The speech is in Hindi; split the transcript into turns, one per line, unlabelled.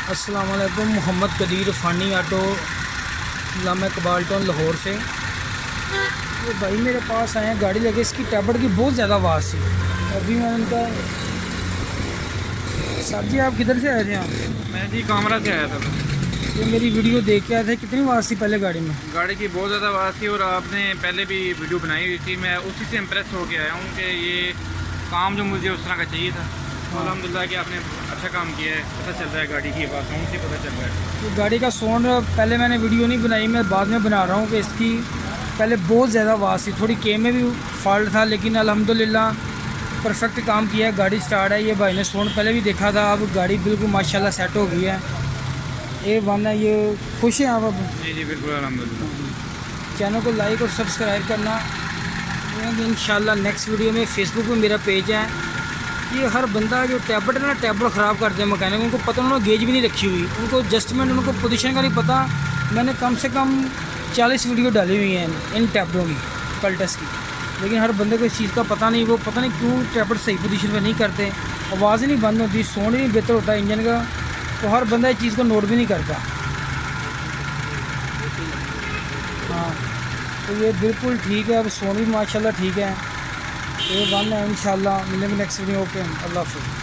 अस्सलाम वालेकुम। मोहम्मद कदीर फ़ानी ऑटो लामा इकबाल टाउन लाहौर से। वो भाई मेरे पास आए हैं गाड़ी लेके, इसकी टैबलेट की बहुत ज़्यादा आवाज़ थी। अभी मैंने उनका, सर जी आप किधर से आए थे? आप
मैं जी कामरा से आया था।
ये मेरी वीडियो देख के आए थे। कितनी आवाज़ थी पहले गाड़ी में?
गाड़ी की बहुत ज़्यादा आवाज़ थी और आपने पहले भी वीडियो बनाई हुई थी। मैं उसी से इम्प्रेस हो के आया हूँ कि ये काम जो मुझे उस तरह का चाहिए था। अल्हम्दुलिल्लाह कि आपने अच्छा काम किया है। पता चल रहा है गाड़ी की आवाज़ साउंड से पता चल रहा है।
तो गाड़ी का साउंड पहले मैंने वीडियो नहीं बनाई, मैं बाद में बना रहा हूँ कि इसकी पहले बहुत ज़्यादा आवाज़ थी। थोड़ी के में भी फॉल्ट था, लेकिन अल्हम्दुलिल्लाह परफेक्ट काम किया है। गाड़ी स्टार्ट है। ये भाई ने साउंड पहले भी देखा था। अब गाड़ी बिल्कुल माशाल्लाह सेट हो गई है। ये वन है। ये खुश हैं आप? अब
जी जी बिल्कुल अल्हम्दुलिल्लाह।
चैनल को लाइक और सब्सक्राइब करना। इंशाल्लाह नेक्स्ट वीडियो में फेसबुक पे मेरा पेज है। ये हर बंदा जो टैबलेट है ना, टैबलेट ख़राब करते हैं मैकेनिक, उनको पता, उन्होंने गेज भी नहीं रखी हुई, उनको एडजस्टमेंट, उनको पोजीशन का नहीं पता। मैंने कम से कम 40 वीडियो डाली हुई हैं इन टैबलों की, पल्टस की, लेकिन हर बंदे को इस चीज़ का पता नहीं। वो पता नहीं क्यों टैबलेट सही पोजीशन पे नहीं करते, आवाज़ ही नहीं बंद होती, साउंड ही नहीं बेहतर होता इंजन का। तो हर बंदा इस चीज़ को नोट भी नहीं करता। हाँ, तो ये बिल्कुल ठीक है। अब साउंड भी माशाल्लाह ठीक है। ये वन है। इंशाल्लाह मिलेंगे नेक्स्ट वीडियो। ओके, अल्लाह हाफ़िज़।